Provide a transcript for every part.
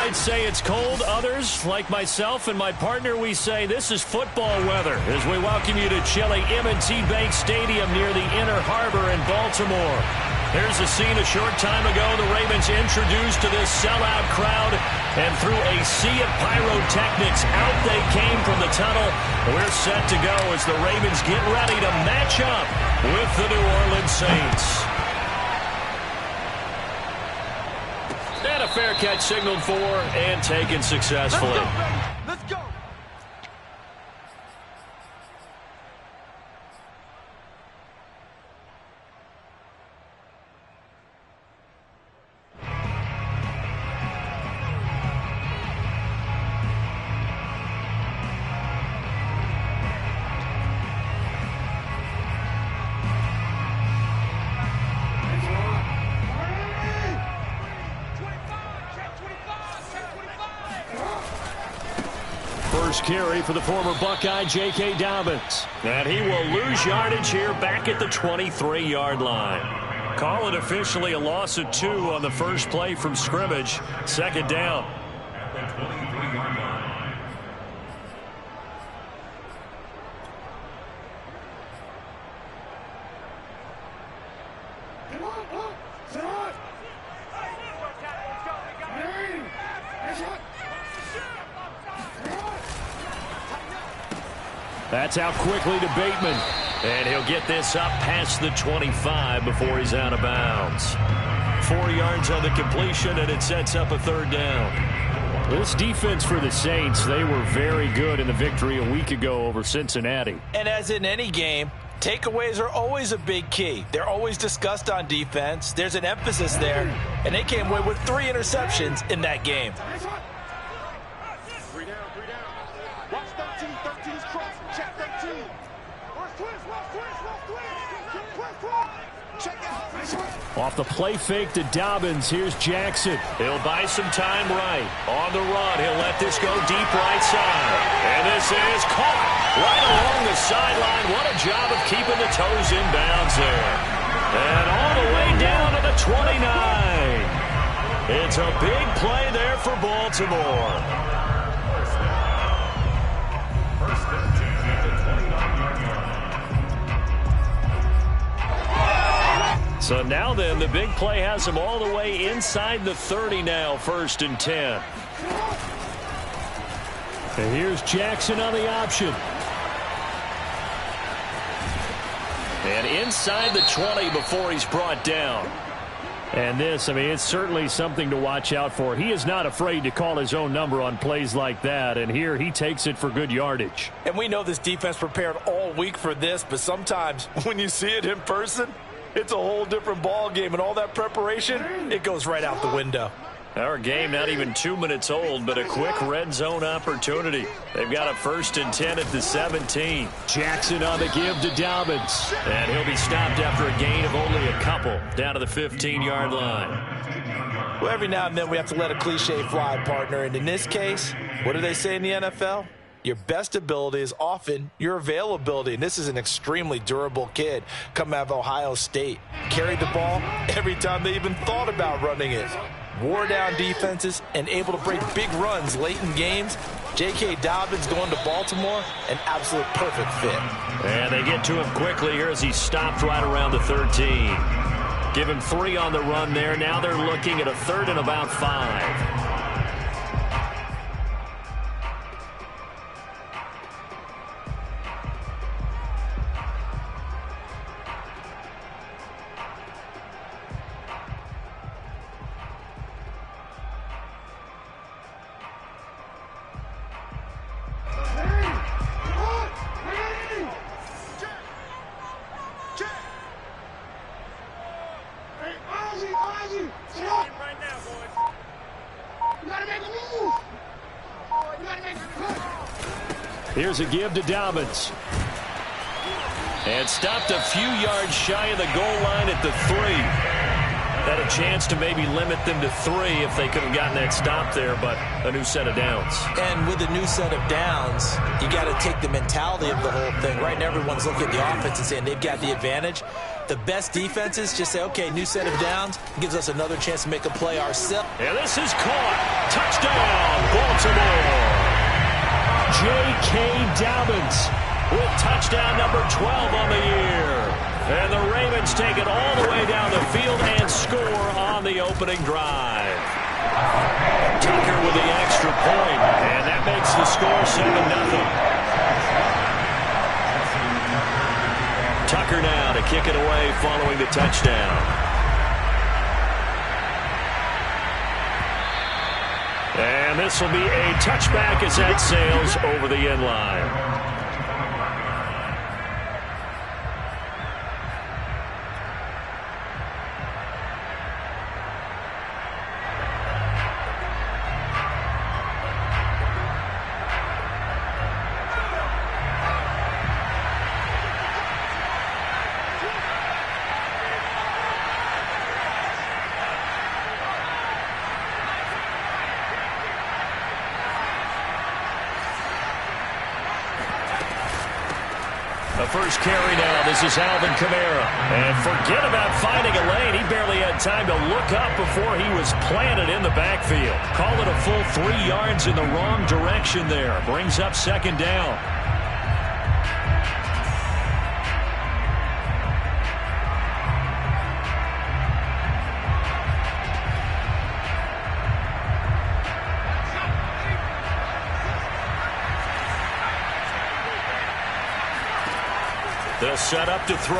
might say it's cold. Others, like myself and my partner, we say this is football weather as we welcome you to chilly M&T Bank Stadium near the Inner Harbor in Baltimore. Here's a scene a short time ago. The Ravens introduced to this sellout crowd, and through a sea of pyrotechnics, out they came from the tunnel. We're set to go as the Ravens get ready to match up with the New Orleans Saints. And a fair catch signaled for and taken successfully. Let's go, baby. Let's go. First carry for the former Buckeye, J.K. Dobbins. And he will lose yardage here back at the 23-yard line. Call it officially a loss of 2 on the first play from scrimmage. Second down. That's out quickly to Bateman. And he'll get this up past the 25 before he's out of bounds. 4 yards on the completion, and it sets up a third down. This defense for the Saints, they were very good in the victory a week ago over Cincinnati. And as in any game, takeaways are always a big key. They're always discussed on defense. There's an emphasis there, and they came away with 3 interceptions in that game. Off the play fake to Dobbins. Here's Jackson. He'll buy some time right. On the run, he'll let this go deep right side. And this is caught right along the sideline. What a job of keeping the toes in bounds there. And all the way down to the 29. It's a big play there for Baltimore. So now then, the big play has him all the way inside the 30 now, 1st and 10. And here's Jackson on the option. And inside the 20 before he's brought down. And this, I mean, it's certainly something to watch out for. He is not afraid to call his own number on plays like that. And here he takes it for good yardage. And we know this defense prepared all week for this, but sometimes when you see it in person, it's a whole different ball game, and all that preparation, it goes right out the window. Our game not even 2 minutes old, but a quick red zone opportunity. They've got a 1st and 10 at the 17. Jackson on the give to Dobbins. And he'll be stopped after a gain of only a couple down to the 15-yard line. Well, every now and then we have to let a cliche fly, partner. And in this case, what do they say in the NFL? Your best ability is often your availability. And this is an extremely durable kid coming out of Ohio State. Carried the ball every time they even thought about running it. Wore down defenses and able to break big runs late in games. J.K. Dobbins going to Baltimore, an absolute perfect fit. And they get to him quickly here as he's stopped right around the 13. Give him 3 on the run there. Now they're looking at a 3rd and about 5. Here's a give to Dobbins. And stopped a few yards shy of the goal line at the 3. Had a chance to maybe limit them to 3 if they could have gotten that stop there, but a new set of downs. And with a new set of downs, you got to take the mentality of the whole thing. Right now, everyone's looking at the offense and saying they've got the advantage. The best defenses just say, okay, new set of downs, gives us another chance to make a play ourselves. And this is caught. Touchdown, Baltimore. J.K. Dobbins with touchdown number 12 on the year. And the Ravens take it all the way down the field and score on the opening drive. Tucker with the extra point, and that makes the score 7-0. Tucker now to kick it away following the touchdown. And this will be a touchback as that sails over the end line. First carry now. This is Alvin Kamara. And forget about finding a lane. He barely had time to look up before he was planted in the backfield. Call it a full 3 yards in the wrong direction there. Brings up second down. They'll set up to throw.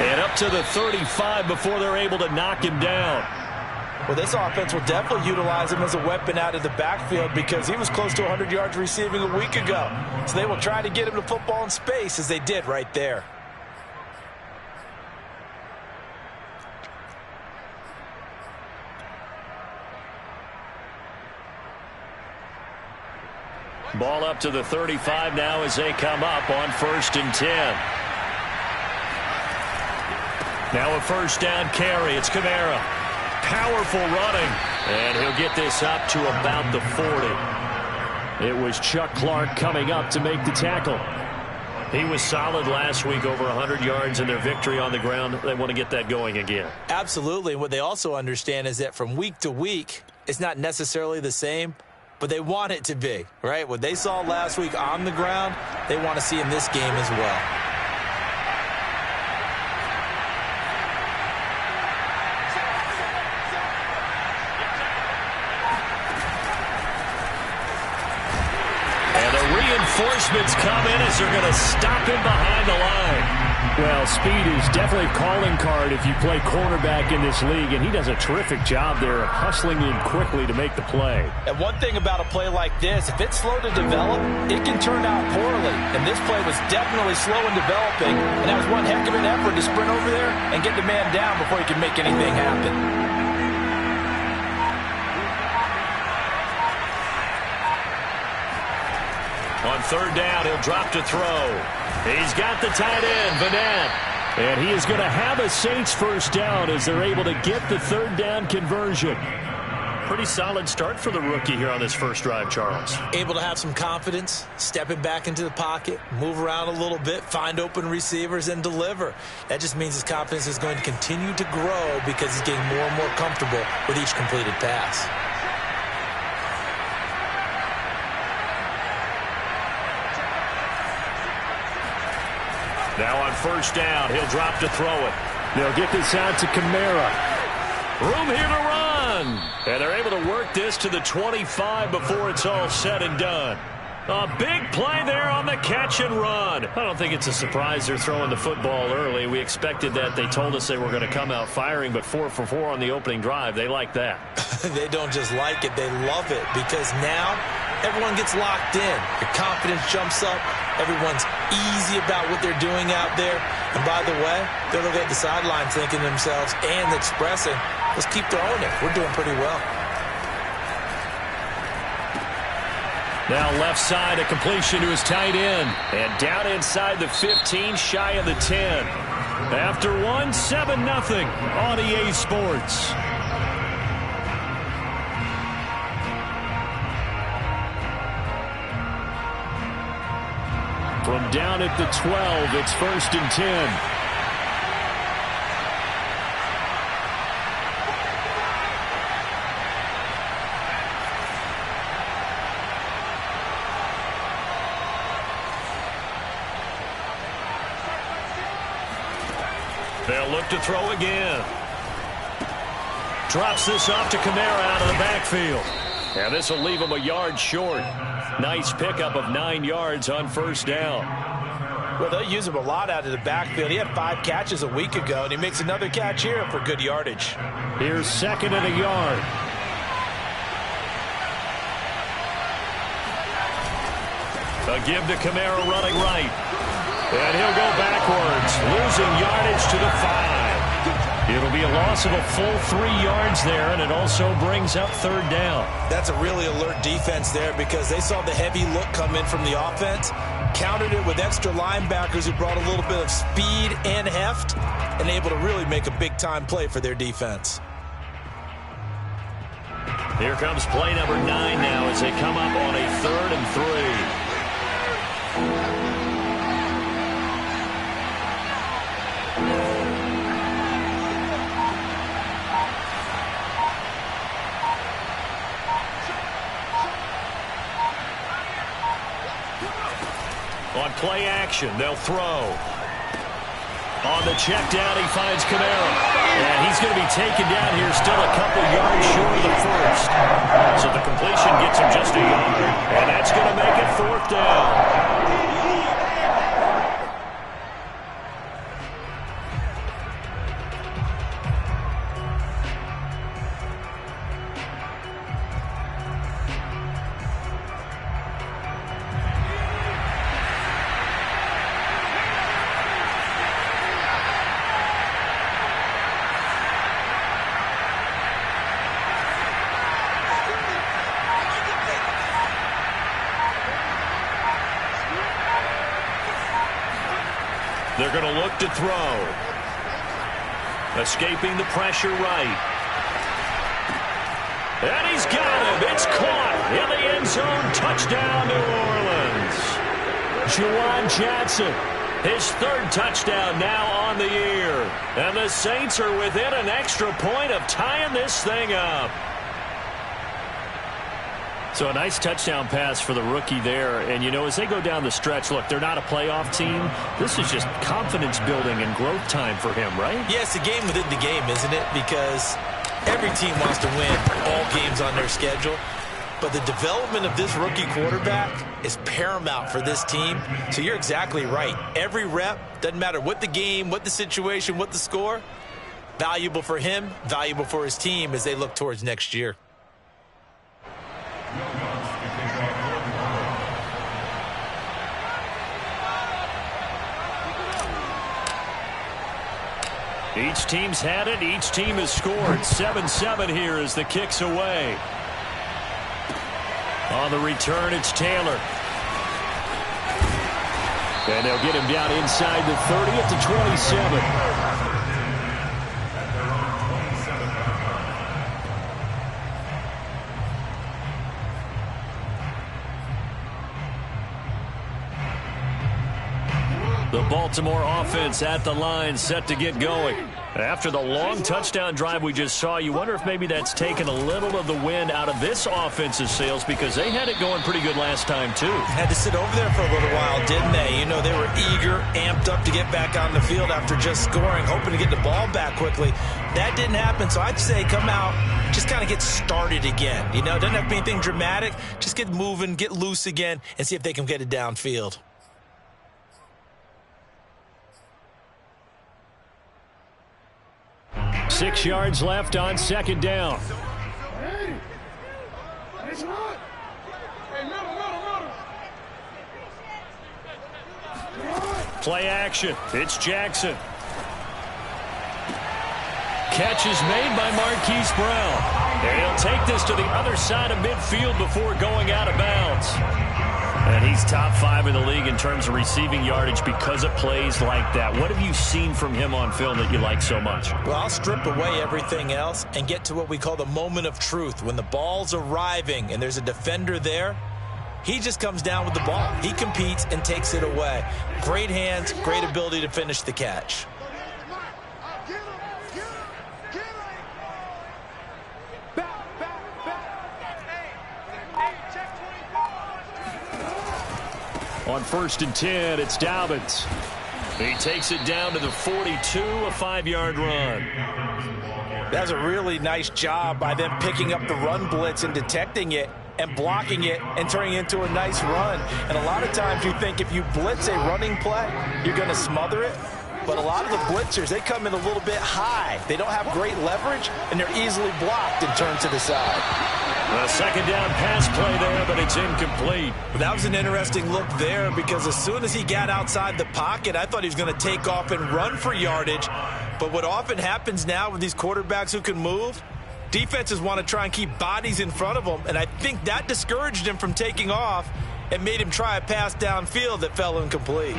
And up to the 35 before they're able to knock him down. Well, this offense will definitely utilize him as a weapon out of the backfield because he was close to 100 yards receiving a week ago. So they will try to get him the football in space as they did right there. Ball up to the 35 now as they come up on 1st and 10. Now a first down carry. It's Kamara. Powerful running. And he'll get this up to about the 40. It was Chuck Clark coming up to make the tackle. He was solid last week, over 100 yards in their victory on the ground. They want to get that going again. Absolutely. And what they also understand is that from week to week, it's not necessarily the same, but they want it to be, right? What they saw last week on the ground, they want to see in this game as well. And the reinforcements come in as they're going to stop him behind the line. Well, speed is definitely a calling card if you play quarterback in this league, and he does a terrific job there of hustling in quickly to make the play. And one thing about a play like this, if it's slow to develop, it can turn out poorly. And this play was definitely slow in developing, and that was one heck of an effort to sprint over there and get the man down before he can make anything happen. On 3rd down, he'll drop to throw. He's got the tight end, Vanette. And he is going to have a Saints first down as they're able to get the 3rd down conversion. Pretty solid start for the rookie here on this first drive, Charles. Able to have some confidence, stepping back into the pocket, move around a little bit, find open receivers, and deliver. That just means his confidence is going to continue to grow because he's getting more and more comfortable with each completed pass. Now on 1st down, he'll drop to throw it. They'll get this out to Kamara. Room here to run. And they're able to work this to the 25 before it's all said and done. A big play there on the catch and run. I don't think it's a surprise they're throwing the football early. We expected that. They told us they were going to come out firing, but 4 for 4 on the opening drive. They like that. They don't just like it, they love it, because now everyone gets locked in. Your confidence jumps up. Everyone's easy about what they're doing out there. And by the way, they're looking at the sideline thinking to themselves and expressing, let's keep throwing it. We're doing pretty well. Now left side, a completion to his tight end. And down inside the 15, shy of the 10. After one, 7-0 on EA Sports. From down at the 12. It's 1st and 10. They'll look to throw again. Drops this off to Kamara out of the backfield. And this will leave him a yard short. Nice pickup of 9 yards on 1st down. Well, they'll use him a lot out of the backfield. He had 5 catches a week ago, and he makes another catch here for good yardage. Here's 2nd and a yard. A give to Kamara running right. And he'll go backwards, losing yardage to the 5. It'll be a loss of a full 3 yards there, and it also brings up 3rd down. That's a really alert defense there because they saw the heavy look come in from the offense, countered it with extra linebackers who brought a little bit of speed and heft, and able to really make a big-time play for their defense. Here comes play number 9 now as they come up on a 3rd and 3. On play action, they'll throw. On the check down, he finds Kamara. And he's going to be taken down here, still a couple yards short of the 1st. So the completion gets him just a yard. And that's going to make it 4th down. They're going to look to throw. Escaping the pressure right. And he's got him. It's caught in the end zone. Touchdown, New Orleans. Juwan Johnson, his 3rd touchdown now on the year. And the Saints are within an extra point of tying this thing up. So a nice touchdown pass for the rookie there. And, you know, as they go down the stretch, look, they're not a playoff team. This is just confidence building and growth time for him, right? Yeah, it's a game within the game, isn't it? Because every team wants to win all games on their schedule. But the development of this rookie quarterback is paramount for this team. So you're exactly right. Every rep, doesn't matter what the game, what the situation, what the score, valuable for him, valuable for his team as they look towards next year. Each team's had it. Each team has scored. 7-7 here as the kick's away. On the return, it's Taylor. And they'll get him down inside the 30 at the 27. The Baltimore offense at the line, set to get going. After the long touchdown drive we just saw, you wonder if maybe that's taken a little of the wind out of this offensive sails because they had it going pretty good last time, too. Had to sit over there for a little while, didn't they? You know, they were eager, amped up to get back on the field after just scoring, hoping to get the ball back quickly. That didn't happen, so I'd say come out, just kind of get started again. You know, doesn't have to be anything dramatic. Just get moving, get loose again, and see if they can get it downfield. Six yards left on 2nd down. Play action. It's Jackson. Catch is made by Marquise Brown. And he'll take this to the other side of midfield before going out of bounds. And he's top 5 in the league in terms of receiving yardage because of plays like that. What have you seen from him on film that you like so much? Well, I'll strip away everything else and get to what we call the moment of truth. When the ball's arriving and there's a defender there, He just comes down with the ball. He competes and takes it away. Great hands, great ability to finish the catch. On 1st and 10, it's Dobbins. He takes it down to the 42, a 5-yard run. That's a really nice job by them picking up the run blitz and detecting it and blocking it and turning it into a nice run. And a lot of times you think if you blitz a running play, you're going to smother it. But a lot of the blitzers, they come in a little bit high. They don't have great leverage, and they're easily blocked and turned to the side. A 2nd down pass play there, but it's incomplete. That was an interesting look there because as soon as he got outside the pocket, I thought he was going to take off and run for yardage. But what often happens now with these quarterbacks who can move, defenses want to try and keep bodies in front of them, and I think that discouraged him from taking off and made him try a pass downfield that fell incomplete.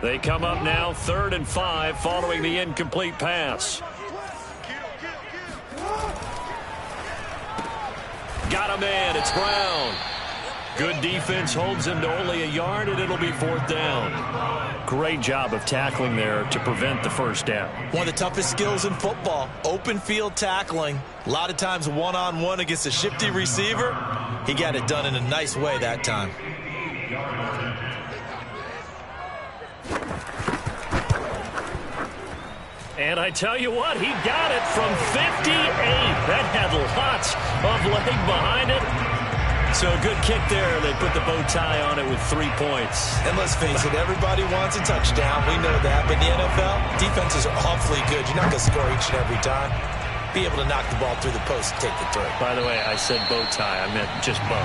They come up now 3rd and 5 following the incomplete pass. Got a man. It's Brown. Good defense holds him to only a yard, and it'll be 4th down. Great job of tackling there to prevent the 1st down. One of the toughest skills in football, open field tackling. A lot of times one-on-one against a shifty receiver. He got it done in a nice way that time. And I tell you what, he got it from 58. That had lots of leg behind it. So a good kick there. They put the bow tie on it with 3 points. And let's face it, everybody wants a touchdown. We know that. But in the NFL, defenses are awfully good. You're not going to score each and every time. Be able to knock the ball through the post and take the throw. By the way, I said bow tie. I meant just bow.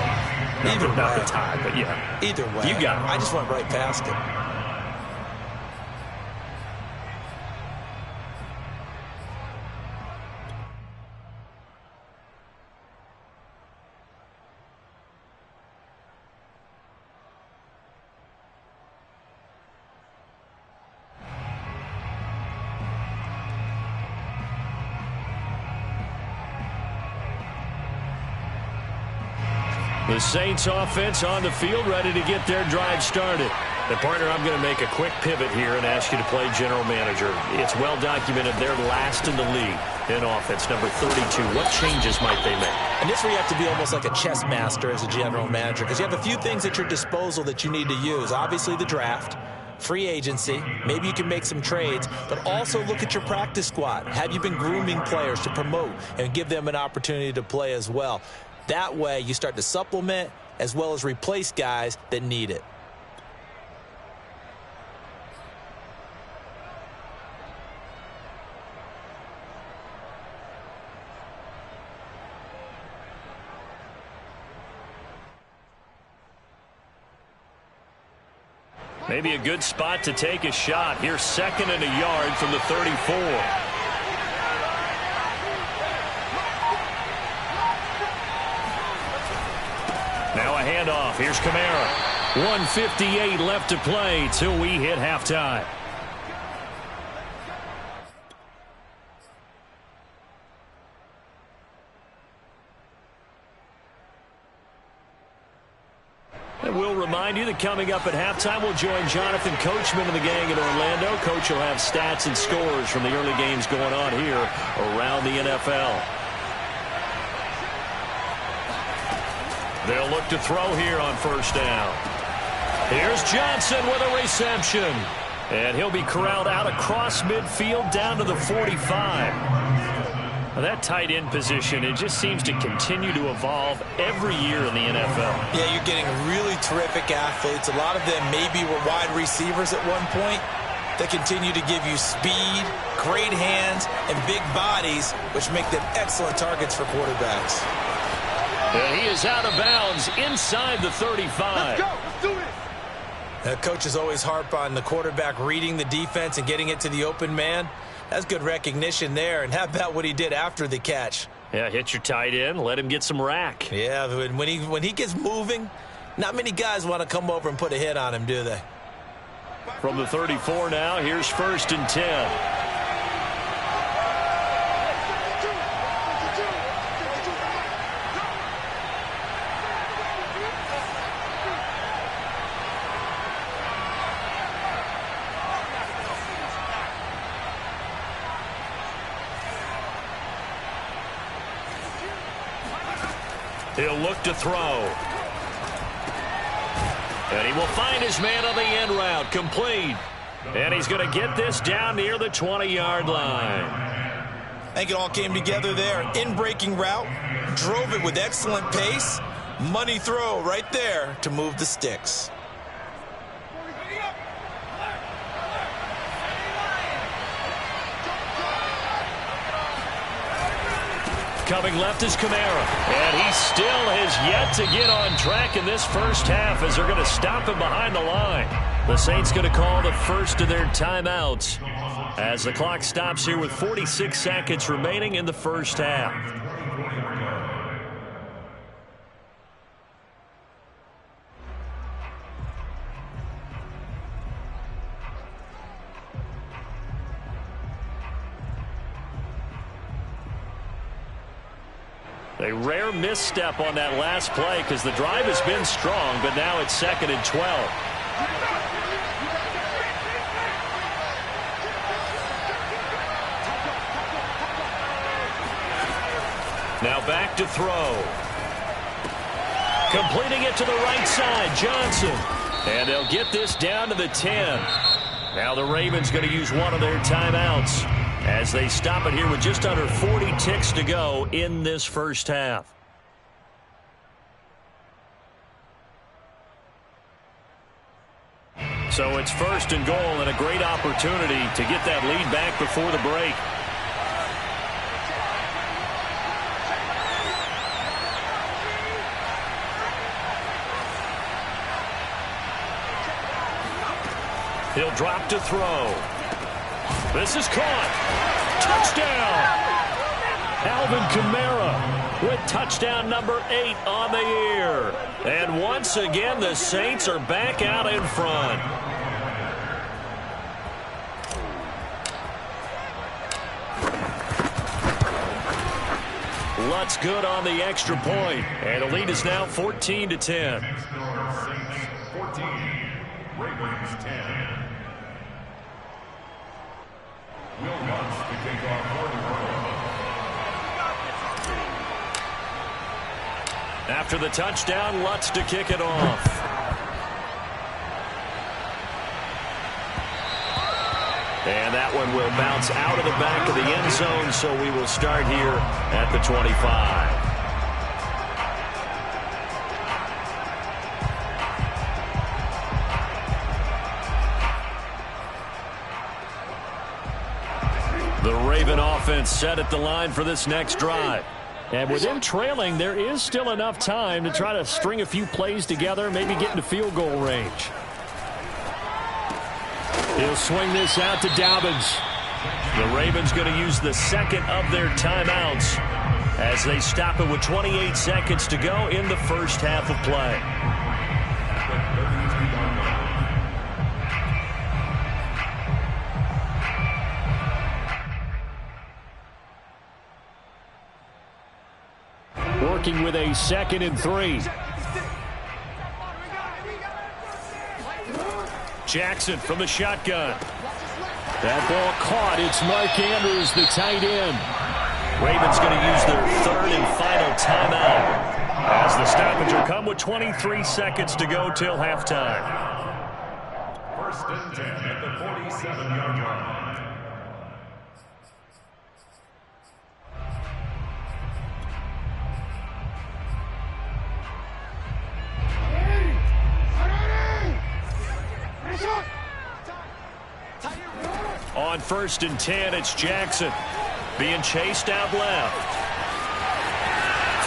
Not the tie, but yeah. Either way. You got it. I just went right past it. The Saints offense on the field, ready to get their drive started. The partner, I'm going to make a quick pivot here and ask you to play general manager. It's well documented they're last in the league in offense, number 32. What changes might they make? And this is where you have to be almost like a chess master as a general manager because you have a few things at your disposal that you need to use. Obviously the draft, free agency, maybe you can make some trades, but also look at your practice squad. Have you been grooming players to promote and give them an opportunity to play as well? That way, you start to supplement as well as replace guys that need it. Maybe a good spot to take a shot. Here's 2nd and a yard from the 34. Now a handoff. Here's Kamara. 1:58 left to play till we hit halftime. And we'll remind you that coming up at halftime, we'll join Jonathan Coachman and the gang in Orlando. Coach will have stats and scores from the early games going on here around the NFL. They'll look to throw here on 1st down. Here's Johnson with a reception. And he'll be corralled out across midfield down to the 45. Now that tight end position, it just seems to continue to evolve every year in the NFL. Yeah, you're getting really terrific athletes. A lot of them maybe were wide receivers at one point. They continue to give you speed, great hands, and big bodies, which make them excellent targets for quarterbacks. And he is out of bounds inside the 35. Let's go. Let's do it. The coaches always harp on the quarterback reading the defense and getting it to the open man. That's good recognition there. And how about what he did after the catch? Yeah, hit your tight end, let him get some rack. Yeah, when he gets moving, not many guys want to come over and put a hit on him, do they? From the 34 now, here's 1st and 10. He'll look to throw. And he will find his man on the end route. Complete. And he's going to get this down near the 20-yard line. I think it all came together there. In-breaking route. Drove it with excellent pace. Money throw right there to move the sticks. Coming left is Kamara. And he still has yet to get on track in this first half as they're going to stop him behind the line. The Saints going to call the first of their timeouts as the clock stops here with 46 seconds remaining in the first half. A rare misstep on that last play because the drive has been strong, but now it's 2nd and 12. Now back to throw. Completing it to the right side, Johnson. And they'll get this down to the 10. Now the Ravens going to use one of their timeouts as they stop it here with just under 40 ticks to go in this first half. So it's 1st and goal and a great opportunity to get that lead back before the break. He'll drop to throw. This is caught. Touchdown. Alvin Kamara with touchdown number 8 on the year. And once again, the Saints are back out in front. Lutz good on the extra point. And the lead is now 14-10. 14, Ravens 10. Will Lutz to take off for the Ravens. After the touchdown, Lutz to kick it off. And that one will bounce out of the back of the end zone, so we will start here at the 25. The Raven offense set at the line for this next drive. And with them trailing, there is still enough time to try to string a few plays together, maybe get into field goal range. He'll swing this out to Dobbins. The Ravens going to use the second of their timeouts as they stop it with 28 seconds to go in the first half of play. Working with a 2nd and 3. Jackson from the shotgun. That ball caught. It's Mark Andrews, the tight end. Ravens going to use their 3rd and final timeout as the stoppage will come with 23 seconds to go till halftime. 1st and 10 at the 47-yard line. On 1st and 10, it's Jackson being chased out left.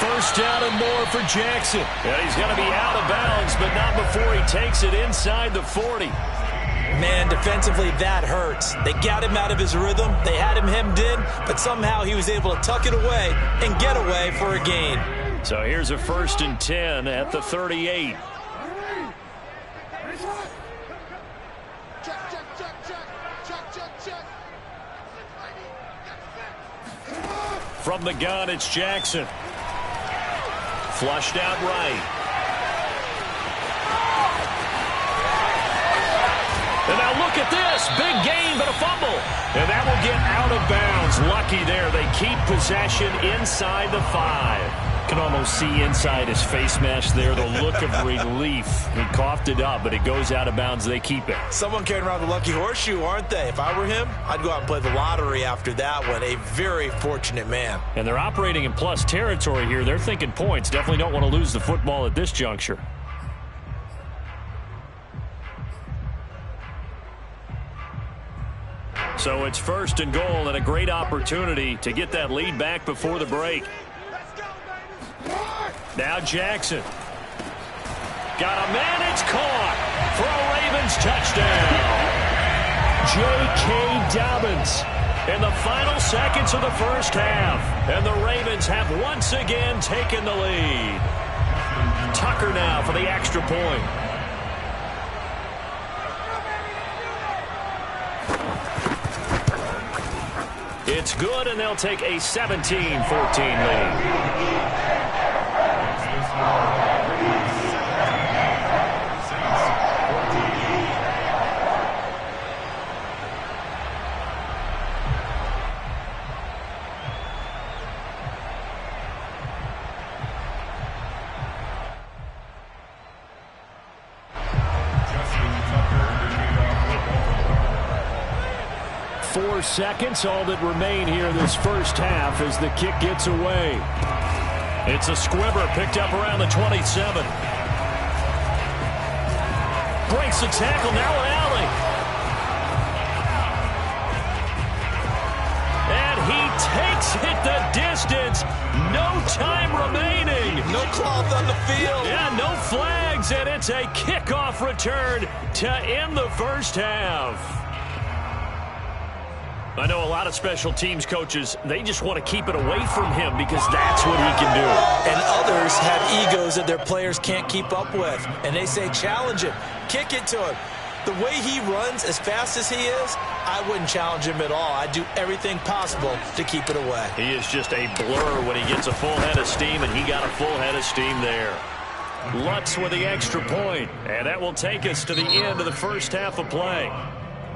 1st down and more for Jackson. And he's going to be out of bounds, but not before he takes it inside the 40. Man, defensively, that hurts. They got him out of his rhythm. They had him hemmed in, but somehow he was able to tuck it away and get away for a gain. So here's a 1st and 10 at the 38. From the gun, it's Jackson. Flushed out right. And now look at this. Big gain, but a fumble. And that will get out of bounds. Lucky there. They keep possession inside the 5. can almost see inside his face mask there, the look of relief. He coughed it up, but it goes out of bounds. They keep it. Someone carrying around the lucky horseshoe, aren't they? If I were him, I'd go out and play the lottery after that one. A very fortunate man. And they're operating in plus territory here. They're thinking points. Definitely don't want to lose the football at this juncture. So it's 1st and goal and a great opportunity to get that lead back before the break. Now Jackson. Got a man, it's caught for a Ravens touchdown. J.K. Dobbins in the final seconds of the first half. And the Ravens have once again taken the lead. Tucker now for the extra point. It's good, and they'll take a 17-14 lead. 4 seconds, all that remain here this first half as the kick gets away. It's a squibber picked up around the 27. Breaks the tackle, now an alley. And he takes it the distance. No time remaining. No cloth on the field. Yeah, no flags, and it's a kickoff return to end the first half. I know a lot of special teams coaches, they just want to keep it away from him because that's what he can do. And others have egos that their players can't keep up with. And they say, challenge him, kick it to him. The way he runs as fast as he is, I wouldn't challenge him at all. I'd do everything possible to keep it away. He is just a blur when he gets a full head of steam, and he got a full head of steam there. Lutz with the extra point, and that will take us to the end of the first half of play.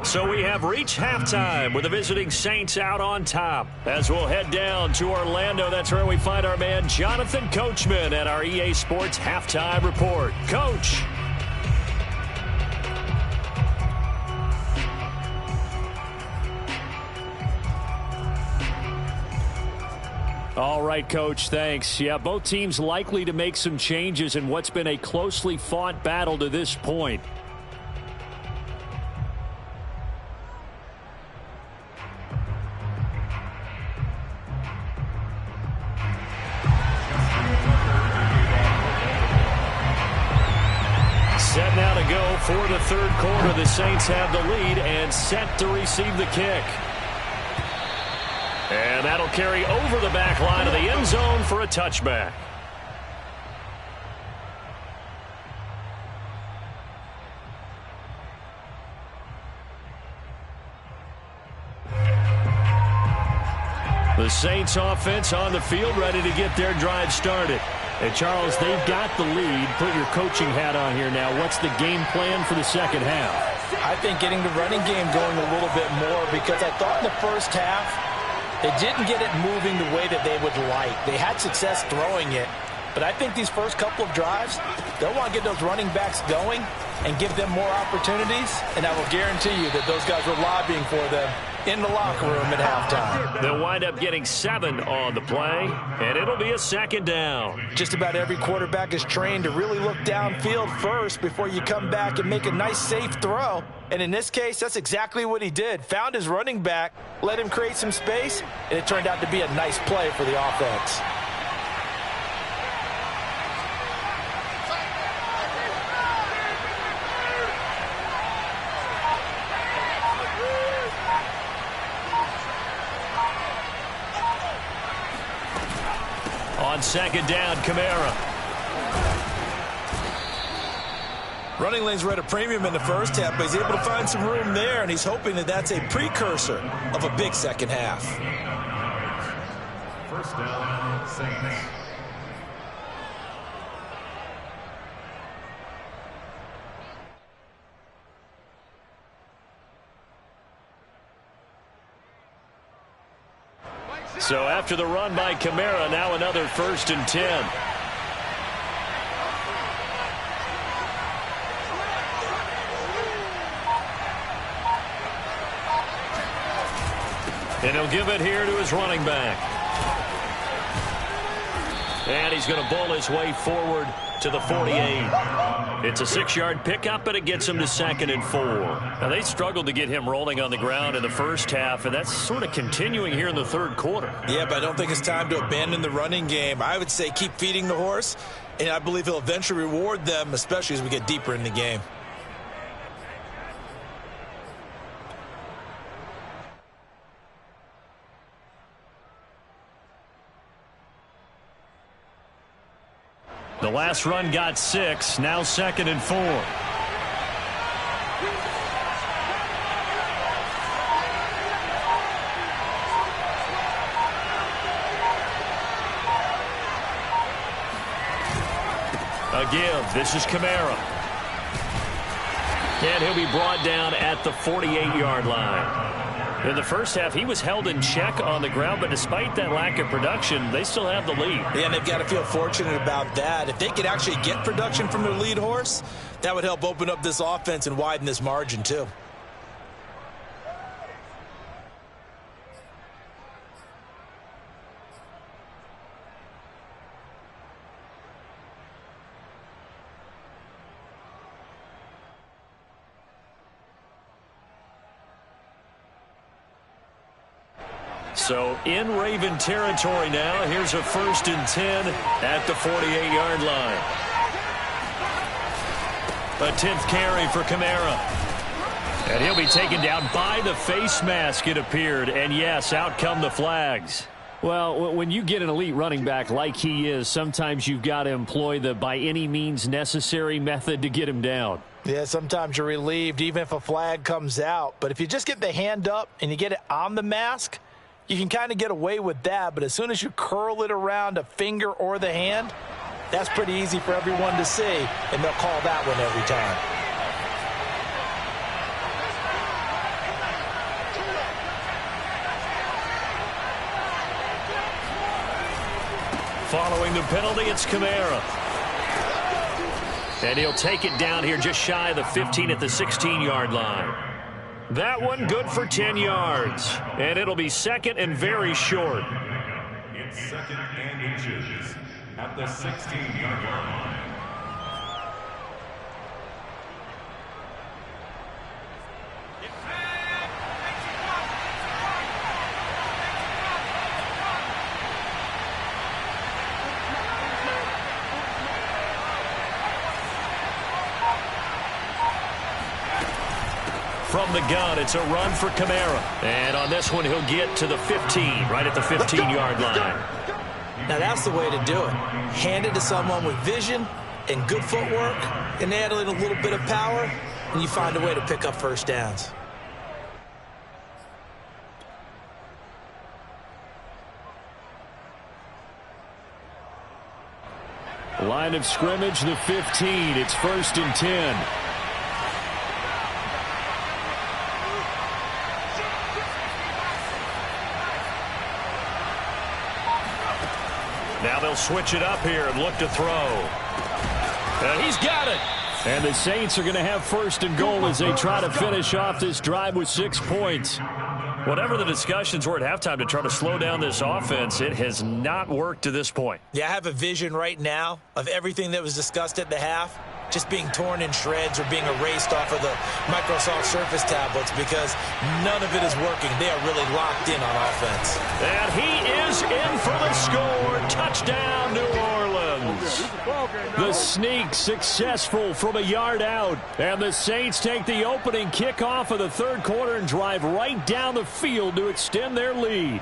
So we have reached halftime with the visiting Saints out on top. As we'll head down to Orlando, that's where we find our man Jonathan Coachman at our EA Sports Halftime Report. Coach. All right, Coach, thanks. Yeah, both teams likely to make some changes in what's been a closely fought battle to this point. Set now to go for the third quarter. The Saints have the lead and set to receive the kick. And that'll carry over the back line of the end zone for a touchback. The Saints offense on the field ready to get their drive started. And Charles, they've got the lead. Put your coaching hat on here now. What's the game plan for the second half? I think getting the running game going a little bit more, because I thought in the first half they didn't get it moving the way that they would like. They had success throwing it, but I think these first couple of drives, they'll want to get those running backs going and give them more opportunities, and I will guarantee you that those guys were lobbying for them in the locker room at halftime. They'll wind up getting 7 on the play, and it'll be a second down. Just about every quarterback is trained to really look downfield first before you come back and make a nice, safe throw. And in this case, that's exactly what he did. Found his running back, let him create some space, and it turned out to be a nice play for the offense. On second down, Kamara. Running lanes were at a premium in the first half, but he's able to find some room there, and he's hoping that that's a precursor of a big second half. First down, Saints. So after the run by Kamara, now another 1st and 10. And he'll give it here to his running back. And he's going to bowl his way forward to the 48. It's a 6-yard pickup, but it gets him to 2nd and 4. Now, they struggled to get him rolling on the ground in the first half, and that's sort of continuing here in the third quarter. Yeah, but I don't think it's time to abandon the running game. I would say keep feeding the horse, and I believe he'll eventually reward them, especially as we get deeper in the game. The last run got 6, now 2nd and 4. A give. This is Kamara. And he'll be brought down at the 48-yard line. In the first half, he was held in check on the ground, but despite that lack of production, they still have the lead. Yeah, and they've got to feel fortunate about that. If they could actually get production from their lead horse, that would help open up this offense and widen this margin too. So in Raven territory now. Here's a 1st and 10 at the 48-yard line. A 10th carry for Kamara. And he'll be taken down by the face mask, it appeared. And yes, out come the flags. Well, when you get an elite running back like he is, sometimes you've got to employ the by any means necessary method to get him down. Yeah, sometimes you're relieved even if a flag comes out. But if you just get the hand up and you get it on the mask, you can kind of get away with that. But as soon as you curl it around a finger or the hand, that's pretty easy for everyone to see, and they'll call that one every time. Following the penalty, it's Kamara. And he'll take it down here just shy of the 15 at the 16-yard line. That one good for 10 yards. And it'll be 2nd and very short. It's 2nd and inches at the 16-yard line. From the gun, it's a run for Kamara. And on this one, he'll get to the 15, right at the 15-yard line. Now, that's the way to do it. Hand it to someone with vision and good footwork, and add in a little bit of power, and you find a way to pick up first downs. Line of scrimmage, the 15. It's 1st and 10. Now they'll switch it up here and look to throw. And he's got it. And the Saints are going to have 1st and goal as they try to finish off this drive with 6 points. Whatever the discussions were at halftime to try to slow down this offense, it has not worked to this point. Yeah, I have a vision right now of everything that was discussed at the half just being torn in shreds or being erased off of the Microsoft Surface tablets because none of it is working. They are really locked in on offense. And he is in for the score. Touchdown, New Orleans. The sneak successful from a yard out. And the Saints take the opening kickoff of the third quarter and drive right down the field to extend their lead.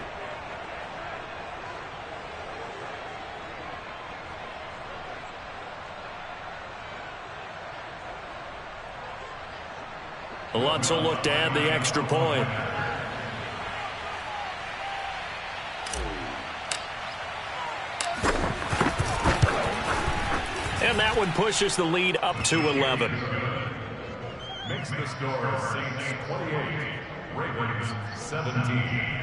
Lutz will look to add the extra point. And that one pushes the lead up to 11. Makes the score Saints 28, Ravens 17.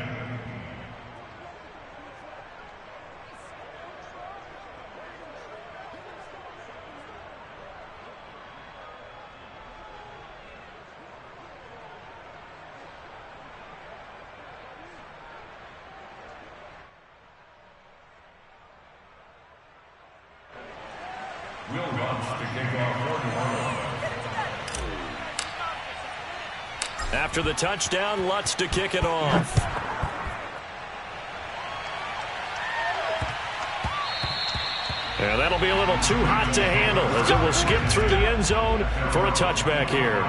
Will Lutz to kick off for New Orleans. After the touchdown, Lutz to kick it off. And that'll be a little too hot to handle as it will skip through the end zone for a touchback here.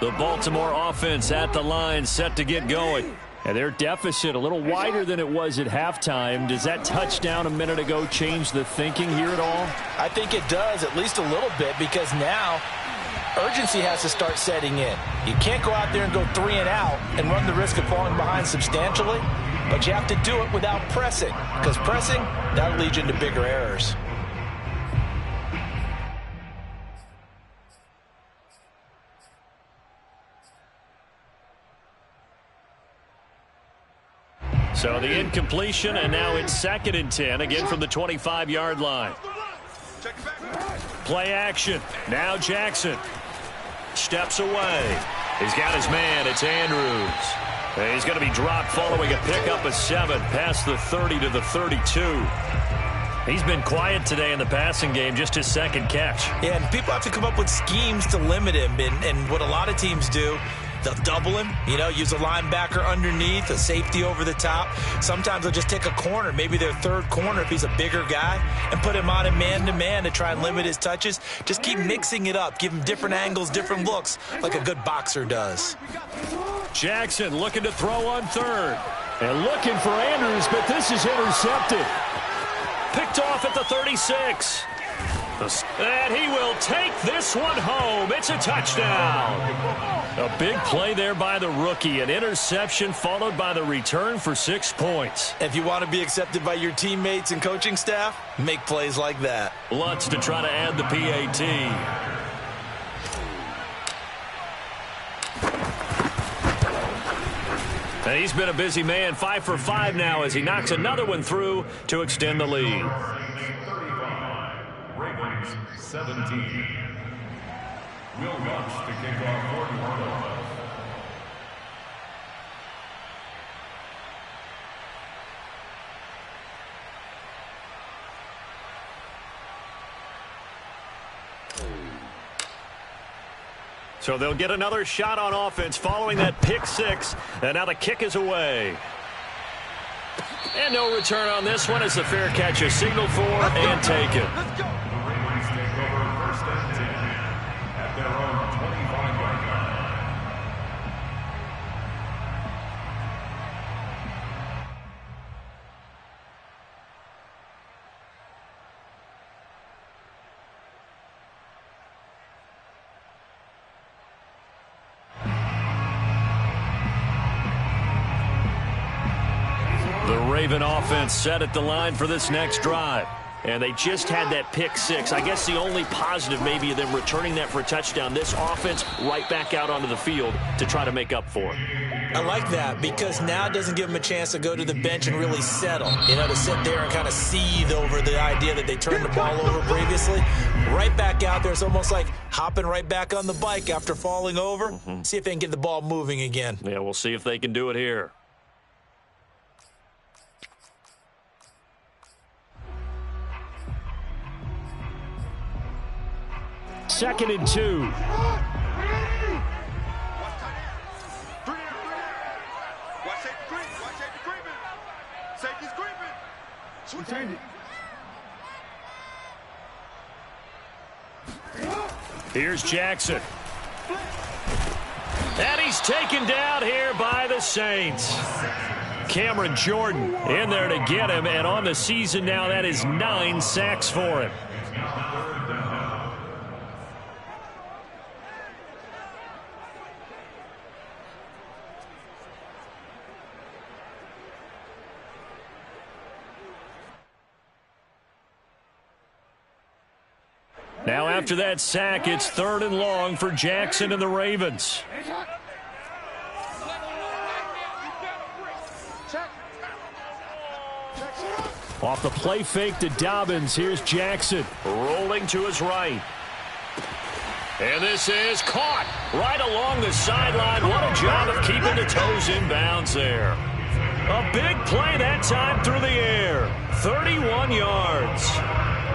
The Baltimore offense at the line, set to get going. And their deficit a little wider than it was at halftime. Does that touchdown a minute ago change the thinking here at all? I think it does, at least a little bit, because now urgency has to start setting in. You can't go out there and go 3 and out and run the risk of falling behind substantially, but you have to do it without pressing, because pressing, that'll lead you into bigger errors. So the incompletion, and now it's 2nd and 10, again from the 25-yard line. Play action. Now Jackson steps away. He's got his man. It's Andrews. And he's going to be dropped following a pickup of 7 past the 30 to the 32. He's been quiet today in the passing game, just his 2nd catch. Yeah, and people have to come up with schemes to limit him, and what a lot of teams do, they'll double him, use a linebacker underneath, a safety over the top. Sometimes they'll just take a corner, maybe their 3rd corner if he's a bigger guy, and put him on him man-to-man to try and limit his touches. Just keep mixing it up, give him different angles, different looks, like a good boxer does. Jackson looking to throw on 3rd. And looking for Andrews, but this is intercepted. Picked off at the 36. And he will take this one home. It's a touchdown. A big play there by the rookie. An interception followed by the return for 6 points. If you want to be accepted by your teammates and coaching staff, make plays like that. Lutz to try to add the PAT. And he's been a busy man, 5 for 5 now as he knocks another one through to extend the lead. 17. Will Lutz to kick off for New Orleans. So they'll get another shot on offense following that pick 6. And now the kick is away. And no return on this one as the fair catch is signaled for and taken. Raven offense set at the line for this next drive. And they just had that pick 6. I guess the only positive maybe of them returning that for a touchdown. This offense right back out onto the field to try to make up for it. I like that because now it doesn't give them a chance to go to the bench and really settle. To sit there and kind of seethe over the idea that they turned the ball over previously. Right back out there. It's almost like hopping right back on the bike after falling over. See if they can get the ball moving again. Yeah, we'll see if they can do it here. Second and 2. Here's Jackson. And he's taken down here by the Saints. Cameron Jordan in there to get him, and on the season now that is 9 sacks for him. Now after that sack, it's 3rd and long for Jackson and the Ravens. Off the play fake to Dobbins. Here's Jackson rolling to his right. And this is caught right along the sideline. What a job of keeping the toes in bounds there. A big play that time through the air. 31 yards.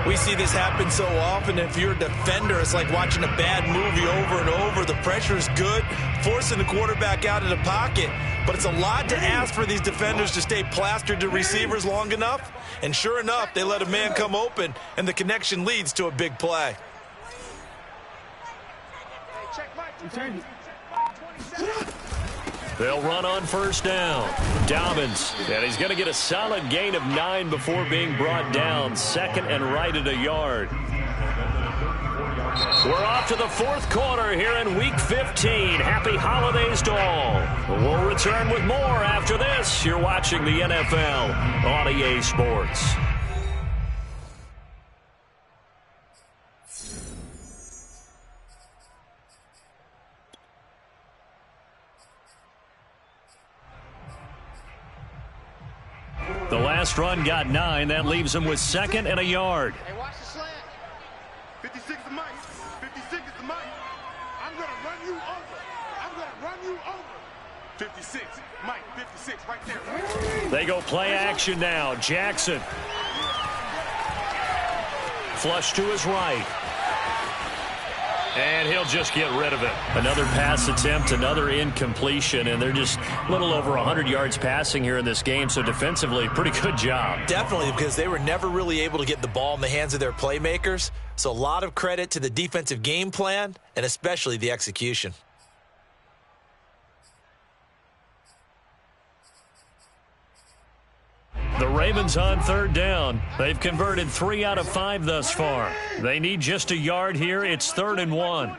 We see this happen so often. If you're a defender, it's like watching a bad movie over and over. The pressure is good, forcing the quarterback out of the pocket. But it's a lot to ask for these defenders to stay plastered to receivers long enough. And sure enough, they let a man come open, and the connection leads to a big play. They'll run on first down. Dobbins, and he's going to get a solid gain of 9 before being brought down. Second and right at a yard. We're off to the fourth quarter here in Week 15. Happy holidays to all. We'll return with more after this. You're watching the NFL on EA Sports. The last run got 9. That leaves him with second and a yard. Hey, watch the slant. 56 is Mike. 56 is the Mike. I'm going to run you over. I'm going to run you over. 56. Mike, 56 right there. They go play action now. Jackson. Flush to his right. And he'll just get rid of it. Another pass attempt, another incompletion, and they're just a little over 100 yards passing here in this game, so defensively, pretty good job. Definitely, because they were never really able to get the ball in the hands of their playmakers. So a lot of credit to the defensive game plan, and especially the execution. The Ravens on third down. They've converted 3 out of 5 thus far. They need just a yard here. It's 3rd and 1.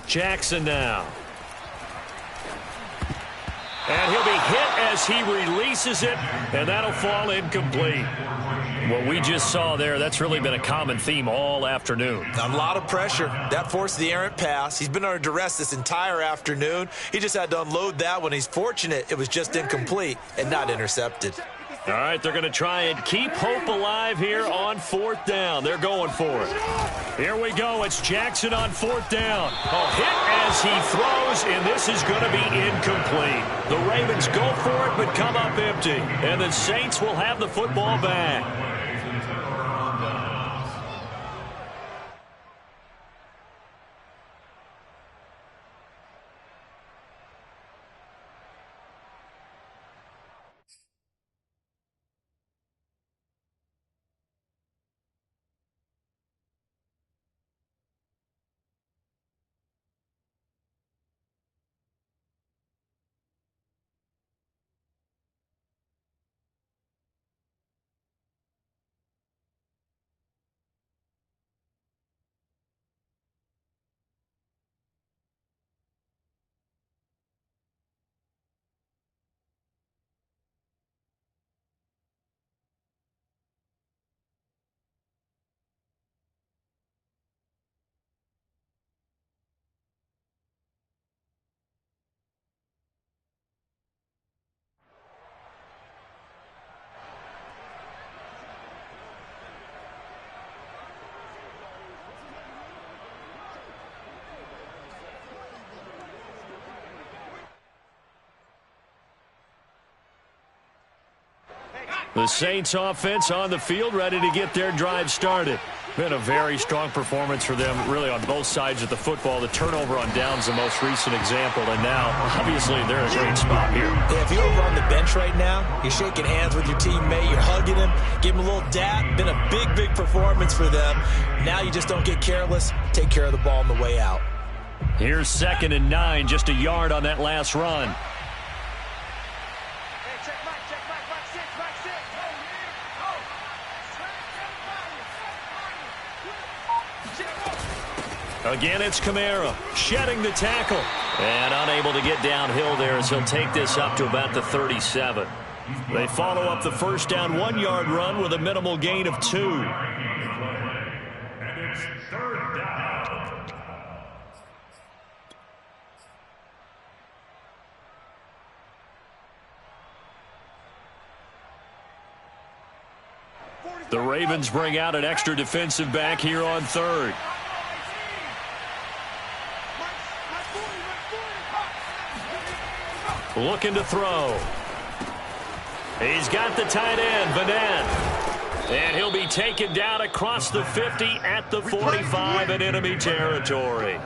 Jackson now. And he'll be hit as he releases it, and that'll fall incomplete. What we just saw there, that's really been a common theme all afternoon. A lot of pressure. That forced the errant pass. He's been under duress this entire afternoon. He just had to unload that one. He's fortunate it was just incomplete and not intercepted. All right, they're going to try and keep hope alive here on 4th down. They're going for it. Here we go. It's Jackson on 4th down. A hit as he throws, and this is going to be incomplete. The Ravens go for it but come up empty, and the Saints will have the football back. The Saints offense on the field, ready to get their drive started. Been a very strong performance for them, really, on both sides of the football. The turnover on downs, the most recent example, and now, obviously, they're in a great spot here. Yeah, if you're over on the bench right now, you're shaking hands with your teammate, you're hugging him, give him a little dap. Been a big, big performance for them. Now you just don't get careless. Take care of the ball on the way out. Here's 2nd and 9, just a yard on that last run. Again, it's Kamara shedding the tackle. And unable to get downhill there as he'll take this up to about the 37. They follow up the first down 1-yard run with a minimal gain of 2. And it's 3rd down. The Ravens bring out an extra defensive back here on third. Looking to throw. He's got the tight end, Vanette. And he'll be taken down across the 50 at the 45 in enemy territory.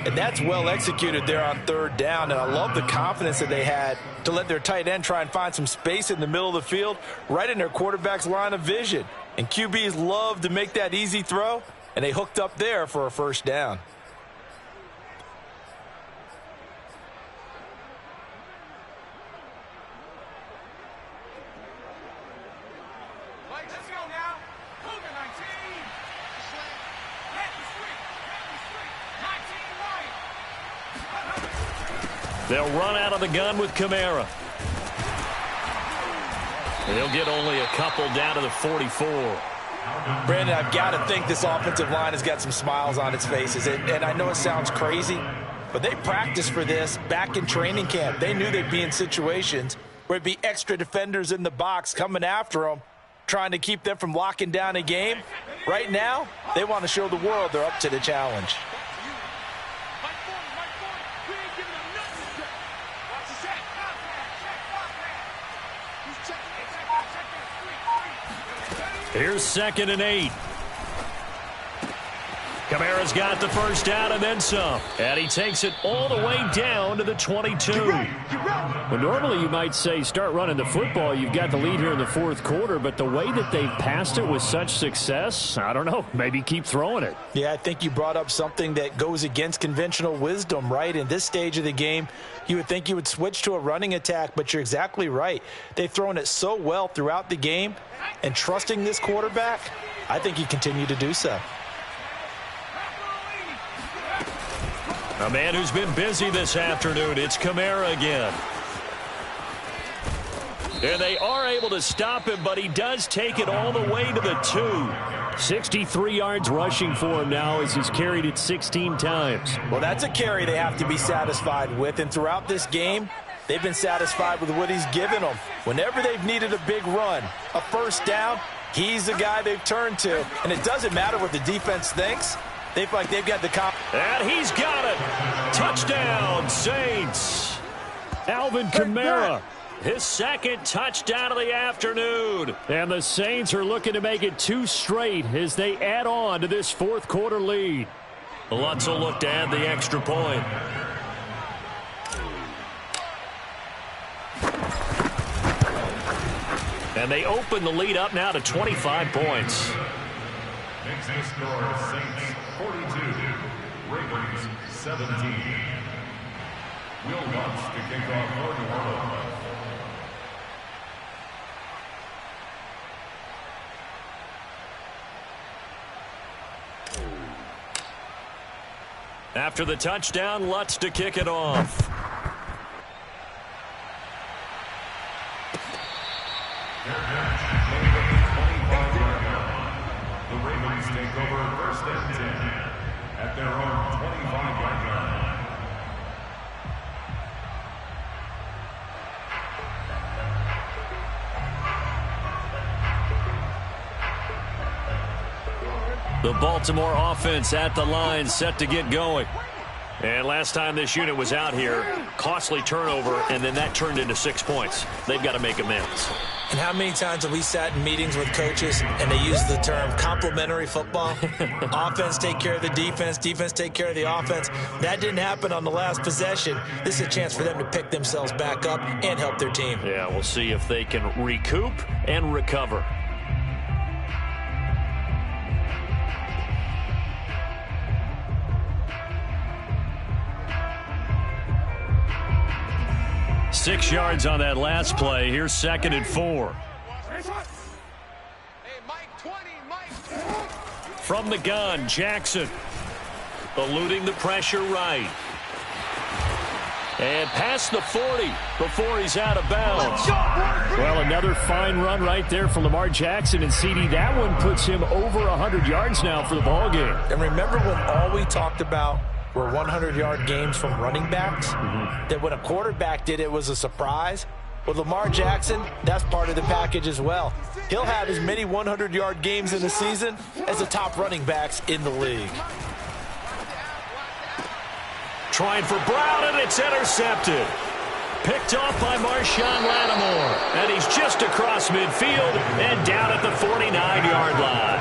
And that's well executed there on third down. And I love the confidence that they had to let their tight end try and find some space in the middle of the field, right in their quarterback's line of vision. And QBs love to make that easy throw, and they hooked up there for a first down. They'll run out of the gun with Kamara. They'll get only a couple down to the 44. Brandon, I've got to think this offensive line has got some smiles on its faces. And I know it sounds crazy, but they practiced for this back in training camp. They knew they'd be in situations where it'd be extra defenders in the box coming after them, trying to keep them from locking down a game. Right now, they want to show the world they're up to the challenge. Here's 2nd and 8. Kamara's got the first down and then some. And he takes it all the way down to the 22. Well, normally you might say start running the football. You've got the lead here in the fourth quarter, but the way that they've passed it with such success, I don't know, maybe keep throwing it. Yeah, I think you brought up something that goes against conventional wisdom, right? In this stage of the game, you would think you would switch to a running attack, but you're exactly right. They've thrown it so well throughout the game, and trusting this quarterback, I think you continue to do so. A man who's been busy this afternoon, it's Kamara again. And they are able to stop him, but he does take it all the way to the 2. 63 yards rushing for him now as he's carried it 16 times. Well, that's a carry they have to be satisfied with, and throughout this game, they've been satisfied with what he's given them. Whenever they've needed a big run, a first down, he's the guy they've turned to. And it doesn't matter what the defense thinks. They feel like they've got the and he's got it. Touchdown, Saints. Alvin Kamara. His second touchdown of the afternoon. And the Saints are looking to make it 2 straight as they add on to this fourth quarter lead. Lutz will look to add the extra point. And they open the lead up now to 25 points. Makes the score Saints 42, Ravens 17. Will Lutz to kick off for New Orleans. After the touchdown, Lutz to kick it off. The Ravens take over 1st and 10 at their own 25-yard line. The Baltimore offense at the line, set to get going. And last time this unit was out here, costly turnover, and then that turned into 6 points. They've got to make amends. And how many times have we sat in meetings with coaches and they use the term complementary football? Offense take care of the defense, defense take care of the offense. That didn't happen on the last possession. This is a chance for them to pick themselves back up and help their team. Yeah, we'll see if they can recoup and recover. Six yards on that last play. Here's 2nd and 4. From the gun, Jackson. Eluding the pressure right. And past the 40 before he's out of bounds. Well, another fine run right there from Lamar Jackson and CD. That one puts him over 100 yards now for the ball game. And remember when all we talked about were 100-yard games from running backs? That when a quarterback did it was a surprise. With Lamar Jackson, that's part of the package as well. He'll have as many 100-yard games in a season as the top running backs in the league. Trying for Brown, and it's intercepted. Picked off by Marshawn Lattimore. And he's just across midfield and down at the 49-yard line.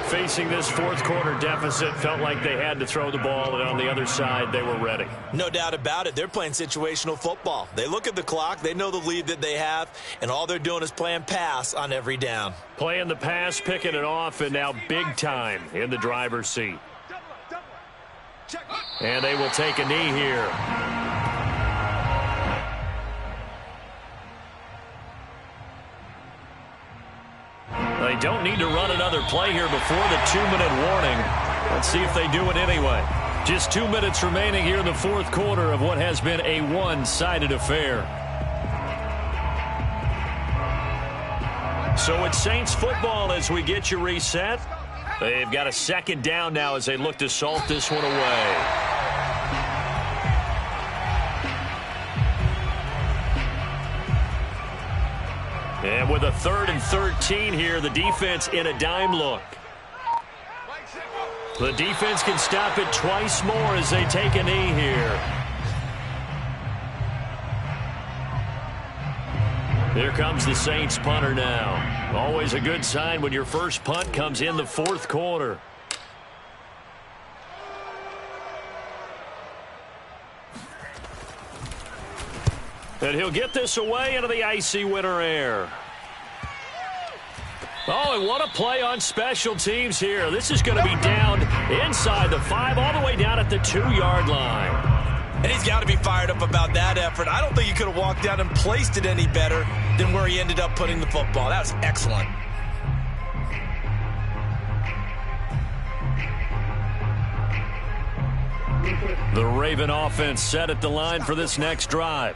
Facing this fourth quarter deficit, felt like they had to throw the ball, and on the other side, they were ready. No doubt about it. They're playing situational football. They look at the clock, they know the lead that they have, and all they're doing is playing pass on every down. Playing the pass, picking it off, and now big time in the driver's seat. And they will take a knee here. They don't need to run another play here before the 2-minute warning. Let's see if they do it anyway. Just 2 minutes remaining here in the fourth quarter of what has been a one-sided affair. So it's Saints football as we get you reset. They've got a second down now as they look to salt this one away. And with a 3rd and 13 here, the defense in a dime look. The defense can stop it twice more as they take a knee here. Here comes the Saints punter now. Always a good sign when your first punt comes in the fourth quarter. And he'll get this away into the icy winter air. Oh, and what a play on special teams here. This is going to be down inside the 5, all the way down at the 2-yard line. And he's got to be fired up about that effort. I don't think he could have walked down and placed it any better than where he ended up putting the football. That was excellent. The Raven offense set at the line for this next drive.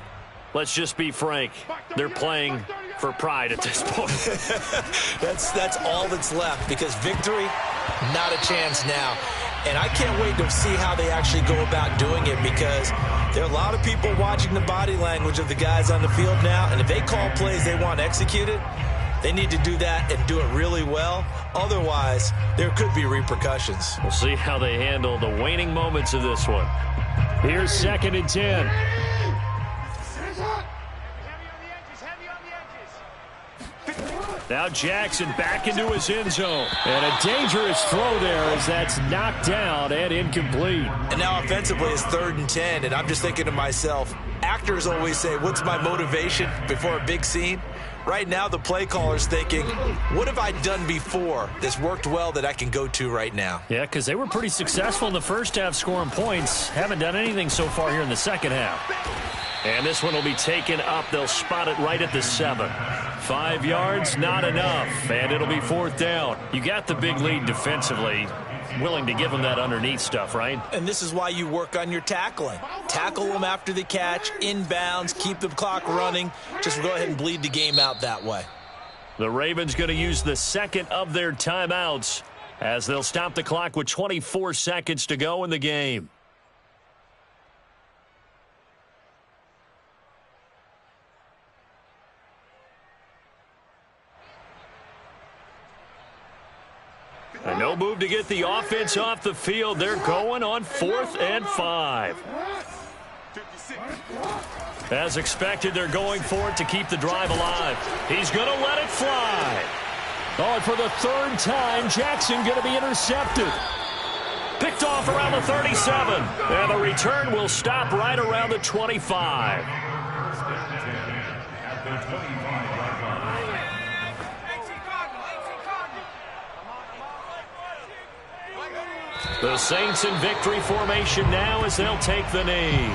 Let's just be frank. They're playing for pride at this point. That's all that's left, because victory, not a chance now. And I can't wait to see how they actually go about doing it, because there are a lot of people watching the body language of the guys on the field now, and if they call plays they want executed, they need to do that and do it really well. Otherwise, there could be repercussions. We'll see how they handle the waning moments of this one. Here's 2nd and 10. Now Jackson back into his end zone. And a dangerous throw there as that's knocked down and incomplete. And now offensively it's 3rd and 10, and I'm just thinking to myself, actors always say, what's my motivation before a big scene? Right now the play caller's thinking, what have I done before that's worked well that I can go to right now? Yeah, because they were pretty successful in the first half scoring points. Haven't done anything so far here in the second half. And this one will be taken up. They'll spot it right at the 7. 5 yards, not enough. And it'll be 4th down. You got the big lead defensively. Willing to give them that underneath stuff, right? And this is why you work on your tackling. Tackle them after the catch, inbounds, keep the clock running. Just go ahead and bleed the game out that way. The Ravens going to use the second of their timeouts as they'll stop the clock with 24 seconds to go in the game. And no move to get the offense off the field. They're going on 4th and 5. As expected, they're going for it to keep the drive alive. He's going to let it fly. Oh, and for the 3rd time, Jackson going to be intercepted. Picked off around the 37. And the return will stop right around the 25. The Saints in victory formation now as they'll take the knee.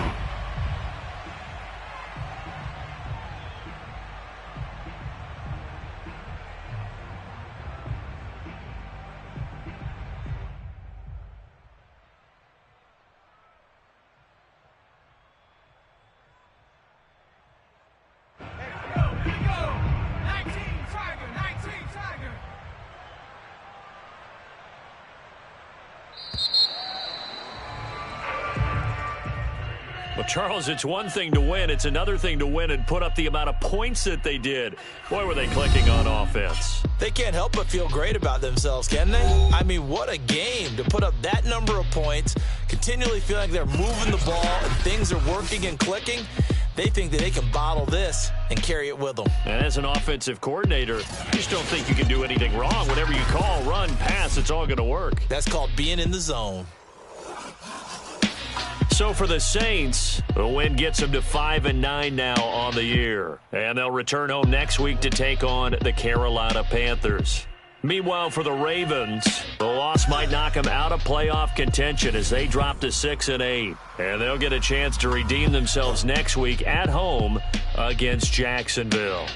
Well, Charles, it's one thing to win. It's another thing to win and put up the amount of points that they did. Boy, were they clicking on offense. They can't help but feel great about themselves, can they? I mean, what a game to put up that number of points, continually feeling like they're moving the ball and things are working and clicking. They think that they can bottle this and carry it with them. And as an offensive coordinator, you just don't think you can do anything wrong. Whatever you call, run, pass, it's all going to work. That's called being in the zone. So for the Saints, the win gets them to 5-9 now on the year. And they'll return home next week to take on the Carolina Panthers. Meanwhile, for the Ravens, the loss might knock them out of playoff contention as they drop to 6-8. And they'll get a chance to redeem themselves next week at home against Jacksonville.